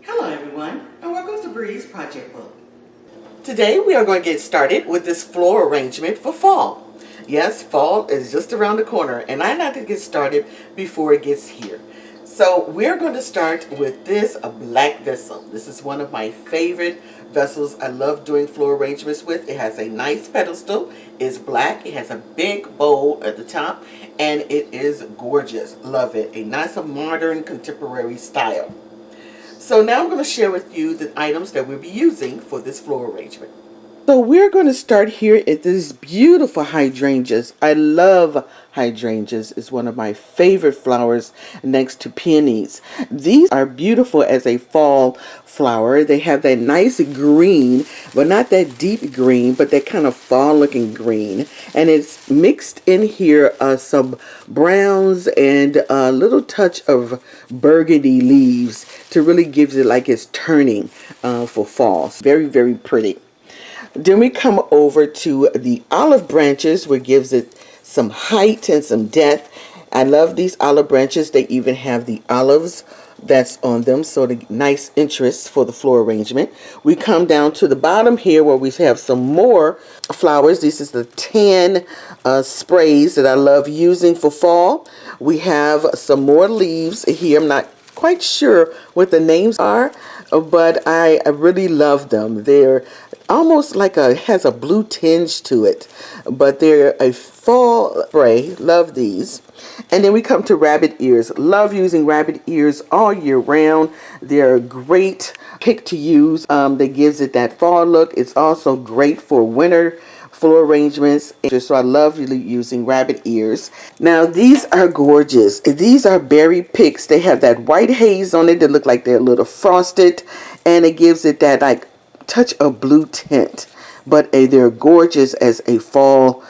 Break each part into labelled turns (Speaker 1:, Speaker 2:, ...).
Speaker 1: Hello everyone, and welcome to Bree's Project Book. Today we are going to get started with this floral arrangement for fall. Yes, fall is just around the corner, and I like to get started before it gets here. So we're going to start with this black vessel. This is one of my favorite vessels I love doing floral arrangements with. It has a nice pedestal, it's black, it has a big bowl at the top, and it is gorgeous. Love it. A nice modern contemporary style. So now I'm going to share with you the items that we'll be using for this floral arrangement. So we're going to start here at these beautiful hydrangeas. I love hydrangeas. It's one of my favorite flowers next to peonies. These are beautiful as a fall flower. They have that nice green, but not that deep green, but that kind of fall looking green. And it's mixed in here some browns and a little touch of burgundy leaves to really give it like it's turning for fall. It's very, very pretty. Then we come over to the olive branches, which gives it some height and some depth. I love these olive branches. They even have the olives that's on them, so the nice interest for the floral arrangement. We come down to the bottom here where we have some more flowers. This is the tan sprays that I love using for fall. We have some more leaves here. I'm not quite sure what the names are, but I really love them. They're almost like has a blue tinge to it, but they're a fall spray. Love these. And then we come to rabbit ears. Love using rabbit ears all year round. They're a great pick to use. That gives it that fall look. It's also great for winter floral arrangements, so I love really using rabbit ears. Now these are gorgeous. These are berry picks. They have that white haze on it that look like they're a little frosted, and it gives it that like touch of blue tint, but they're gorgeous as a fall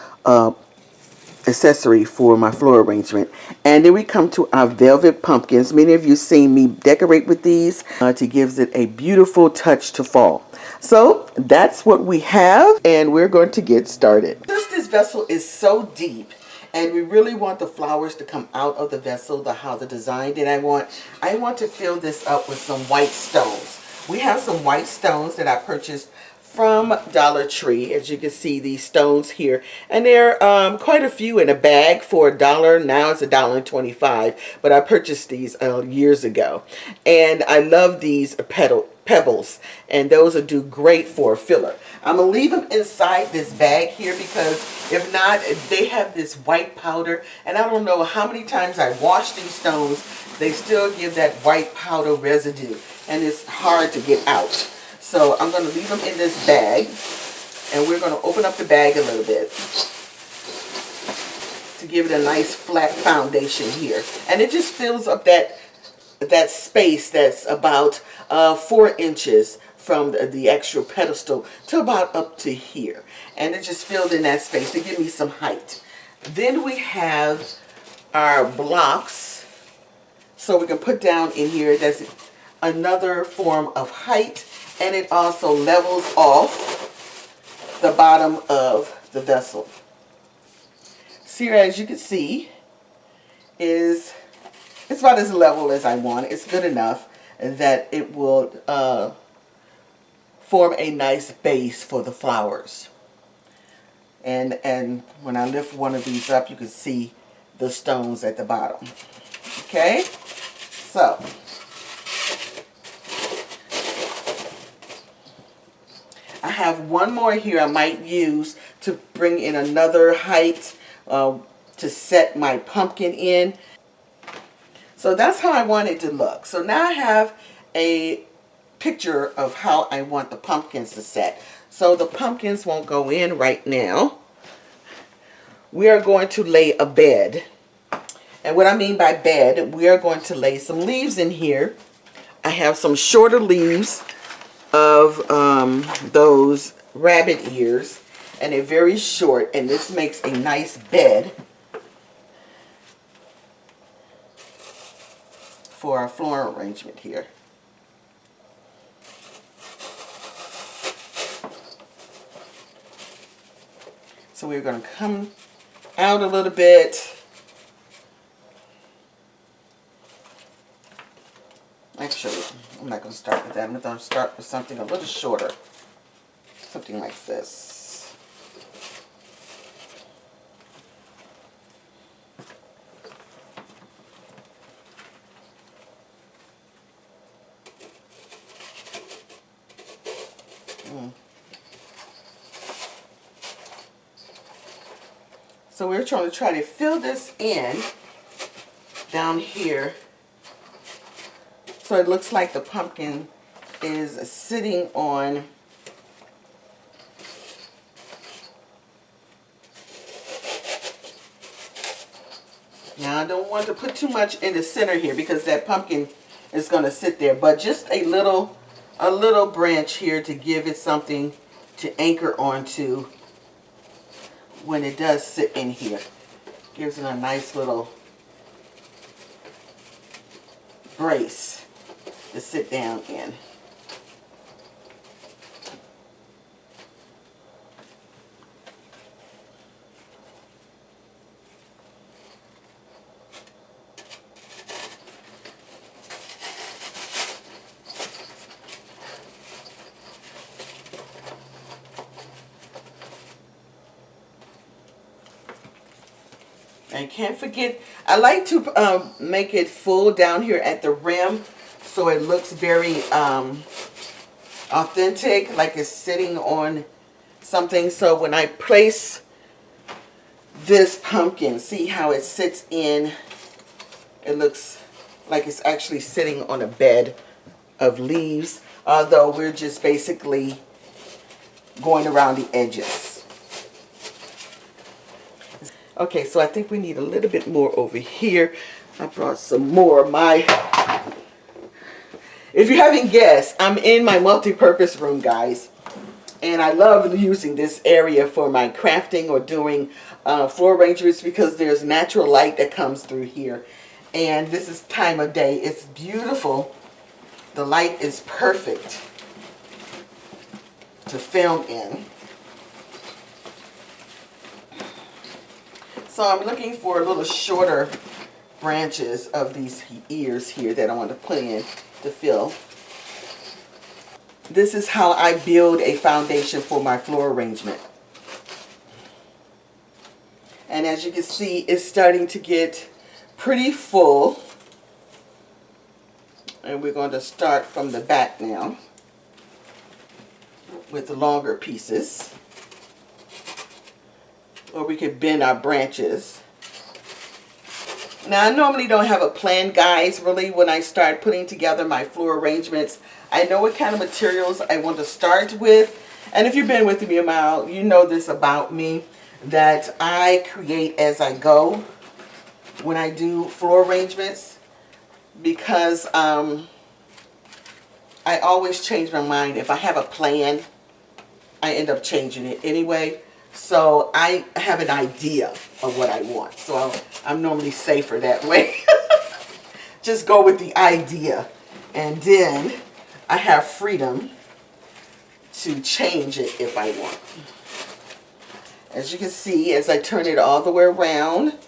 Speaker 1: accessory for my floral arrangement. And then we come to our velvet pumpkins. Many of you seen me decorate with these to give it a beautiful touch to fall. So that's what we have, and we're going to get started. Since this vessel is so deep and we really want the flowers to come out of the vessel, how the design that I want to fill this up with some white stones. We have some white stones that I purchased from Dollar Tree. As you can see, these stones here, and there are quite a few in a bag for $1. Now it's $1.25, but I purchased these years ago, and I love these pebbles, and those will do great for a filler. I'm gonna leave them inside this bag here because if not, they have this white powder, and I don't know how many times I wash these stones, they still give that white powder residue, and it's hard to get out. So I'm going to leave them in this bag, and we're going to open up the bag a little bit to give it a nice flat foundation here. And it just fills up that space that's about 4 inches from the actual pedestal to about up to here. And it just filled in that space to give me some height. Then we have our blocks, so we can put down in here. That's another form of height. And it also levels off the bottom of the vessel. So here, as you can see, it's about as level as I want. It's good enough that it will form a nice base for the flowers. And when I lift one of these up, you can see the stones at the bottom. Okay, so I have one more here I might use to bring in another height to set my pumpkin in. So that's how I want it to look. So now I have a picture of how I want the pumpkins to set. So the pumpkins won't go in right now. We are going to lay a bed. And what I mean by bed, we are going to lay some leaves in here. I have some shorter leaves of those rabbit ears, and they're very short, and this makes a nice bed for our floral arrangement here. So we're going to come out a little bit. Actually, I'm not not going to start with that. I'm going to start with something a little shorter. Something like this. So we're trying to fill this in down here so it looks like the pumpkin is sitting on now. I don't want to put too much in the center here because that pumpkin is going to sit there, but just a little branch here to give it something to anchor onto when it does sit in here. Gives it a nice little brace to sit down in. And can't forget, I like to make it full down here at the rim so it looks very authentic, like it's sitting on something. So when I place this pumpkin, see how it sits in, it looks like it's actually sitting on a bed of leaves, although we're just basically going around the edges. Okay, so I think we need a little bit more over here. I brought some more. If you haven't guessed, I'm in my multi-purpose room, guys. And I love using this area for my crafting or doing floor arrangements because there's natural light that comes through here. And this is time of day. It's beautiful. The light is perfect to film in. So I'm looking for a little shorter branches of these ears here that I want to put in to fill. This is how I build a foundation for my floor arrangement. And as you can see, it's starting to get pretty full. And we're going to start from the back now with the longer pieces. Or we could bend our branches. Now, I normally don't have a plan, guys, really, when I start putting together my floor arrangements. I know what kind of materials I want to start with. And if you've been with me a while, you know this about me, that I create as I go when I do floor arrangements, because I always change my mind. If I have a plan, I end up changing it anyway. So I have an idea of what I want. So I'm normally safer that way. Just go with the idea. And then I have freedom to change it if I want. As you can see, as I turn it all the way around,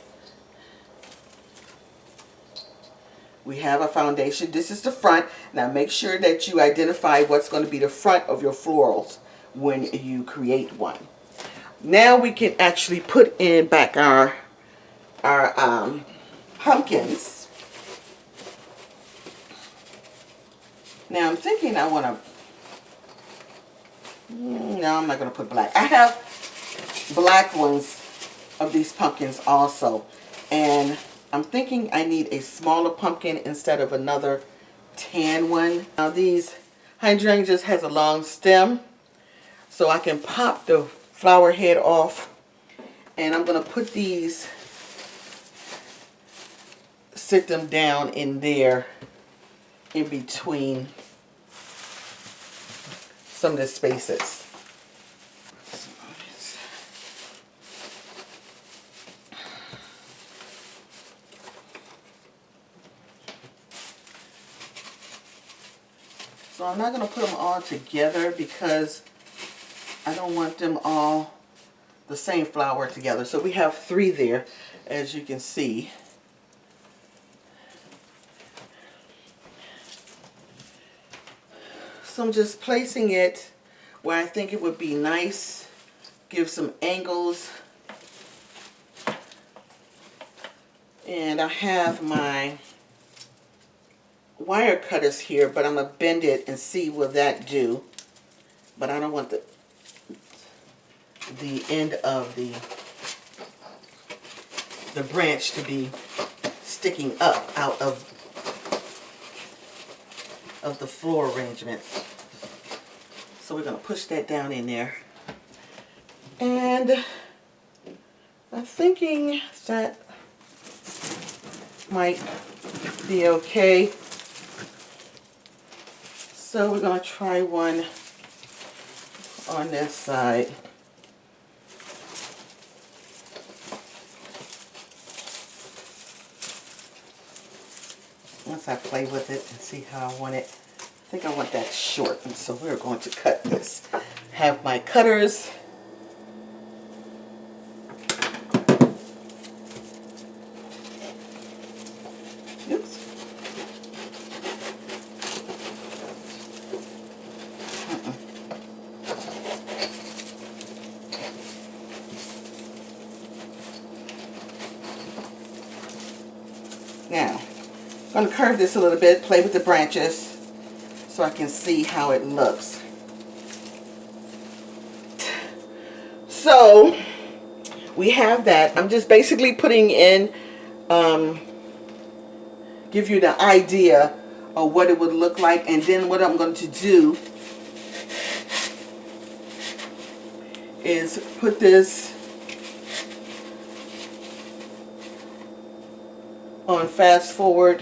Speaker 1: we have a foundation. This is the front. Now make sure that you identify what's going to be the front of your florals when you create one. Now we can actually put in back our pumpkins. Now I'm thinking I want to, no, I'm not going to put black. I have black ones of these pumpkins also. And I'm thinking I need a smaller pumpkin instead of another tan one. Now these hydrangeas has a long stem, so I can pop the flower head off, and I'm going to put these, sit them down in there in between some of the spaces. So I'm not going to put them all together because I don't want them all the same flower together. So we have 3 there, as you can see. So I'm just placing it where I think it would be nice, give some angles. And I have my wire cutters here, but I'm going to bend it and see what that do. But I don't want the end of the branch to be sticking up out of the floor arrangement. So we're going to push that down in there. And I'm thinking that might be okay. So we're going to try one on this side. Once I play with it and see how I want it, I think I want that short, and so we're going to cut this. Have my cutters. Oops. Now, I'm going to curve this a little bit, play with the branches so I can see how it looks. So, we have that. I'm just basically putting in, give you the idea of what it would look like, and then what I'm going to do is put this on fast forward.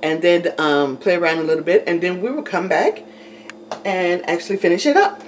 Speaker 1: And then play around a little bit, and then we will come back and actually finish it up.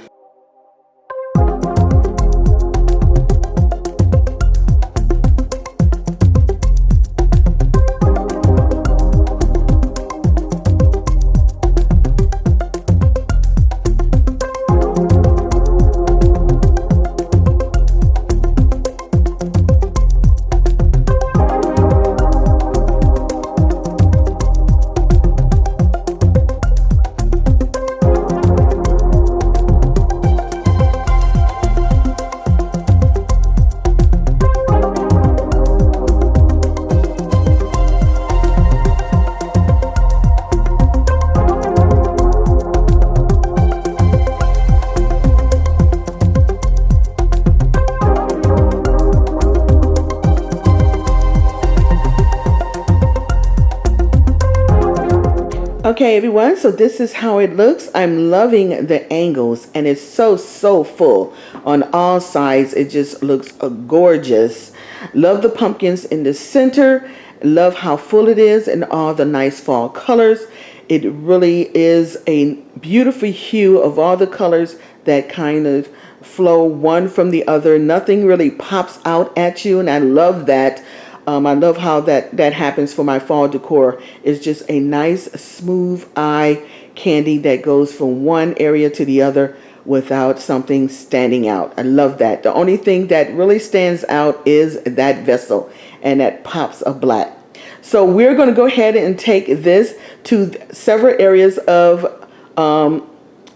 Speaker 1: Okay everyone, so this is how it looks. I'm loving the angles, and it's so full on all sides. It just looks gorgeous. Love the pumpkins in the center. Love how full it is and all the nice fall colors. It really is a beautiful hue of all the colors that kind of flow one from the other. Nothing really pops out at you, and I love that. I love how that happens for my fall decor. It's just a nice smooth eye candy that goes from one area to the other without something standing out. I love that. The only thing that really stands out is that vessel and that pops of black. So we're going to go ahead and take this to several areas of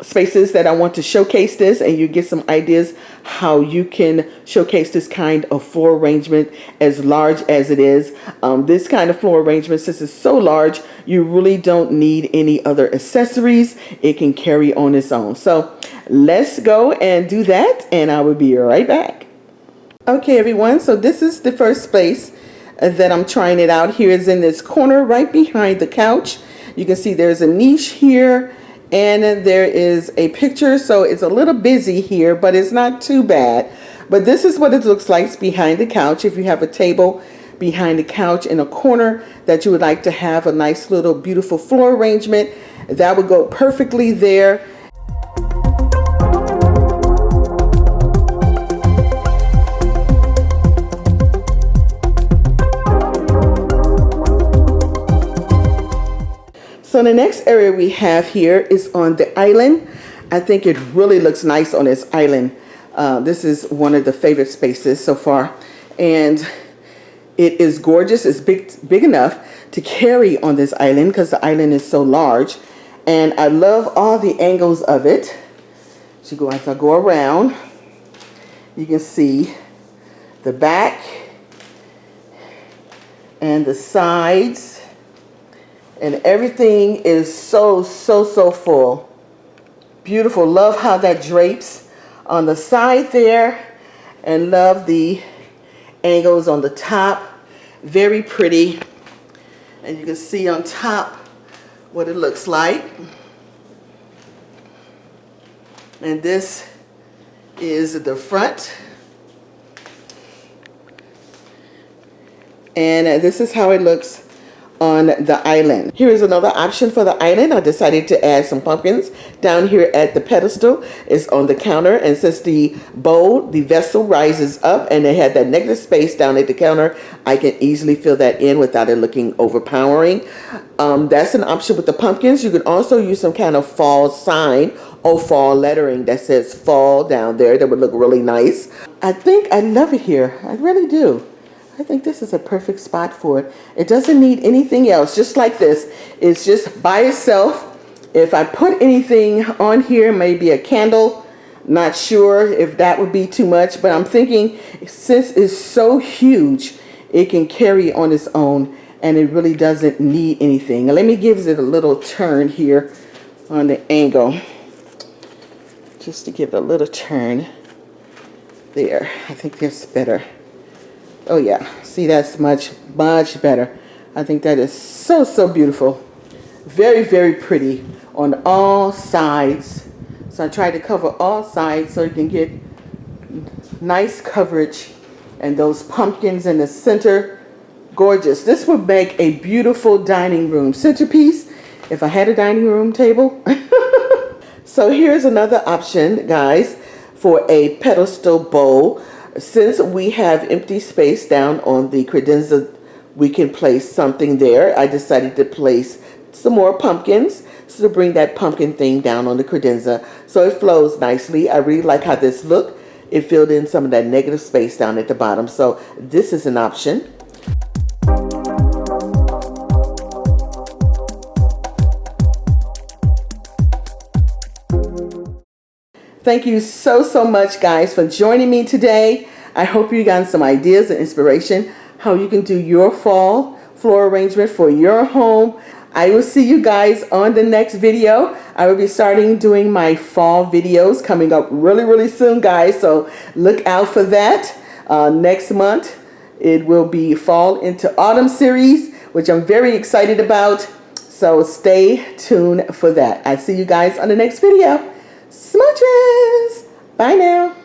Speaker 1: spaces that I want to showcase this, and you get some ideas how you can showcase this kind of floor arrangement as large as it is. This kind of floor arrangement, since it's so large, you really don't need any other accessories. It can carry on its own. So let's go and do that, and I will be right back. Okay everyone, so this is the first space that I'm trying it out. Here is in this corner right behind the couch. You can see there's a niche here, and there is a picture, so it's a little busy here, but it's not too bad. But this is what it looks like behind the couch. If you have a table behind the couch in a corner that you would like to have a nice little beautiful floor arrangement, that would go perfectly there. So the next area we have here is on the island. I think it really looks nice on this island. This is one of the favorite spaces so far. And it is gorgeous. It's big enough to carry on this island because the island is so large. And I love all the angles of it. So as I go around, you can see the back and the sides. And everything is so full. Beautiful. Love how that drapes on the side there. And love the angles on the top. Very pretty. And you can see on top what it looks like. And this is the front. And this is how it looks on the island. Here is another option for the island. I decided to add some pumpkins down here at the pedestal. It's on the counter, and since the bowl, the vessel rises up and it had that negative space down at the counter, I can easily fill that in without it looking overpowering. That's an option with the pumpkins. You can also use some kind of fall sign or fall lettering that says fall down there. That would look really nice. I think I love it here. I really do. I think this is a perfect spot for it. It doesn't need anything else, just like this. It's just by itself. If I put anything on here, maybe a candle, not sure if that would be too much, but I'm thinking since it's so huge, it can carry on its own and it really doesn't need anything. Now, let me give it a little turn here on the angle, just to give it a little turn there. I think that's better. Oh yeah, see, that's much better. I think that is so beautiful. Very pretty on all sides. So I tried to cover all sides so you can get nice coverage. And those pumpkins in the center, gorgeous. This would make a beautiful dining room centerpiece if I had a dining room table. So here's another option, guys, for a pedestal bowl. Since we have empty space down on the credenza, we can place something there. I decided to place some more pumpkins, so to bring that pumpkin thing down on the credenza so it flows nicely. I really like how this looked. It filled in some of that negative space down at the bottom, so this is an option. Thank you so much, guys, for joining me today. I hope you got some ideas and inspiration how you can do your fall floral arrangement for your home. I will see you guys on the next video. I will be starting doing my fall videos coming up really soon, guys, so look out for that. Next month it will be fall into autumn series, which I'm very excited about, so stay tuned for that. I see you guys on the next video. Smooches! Bye now.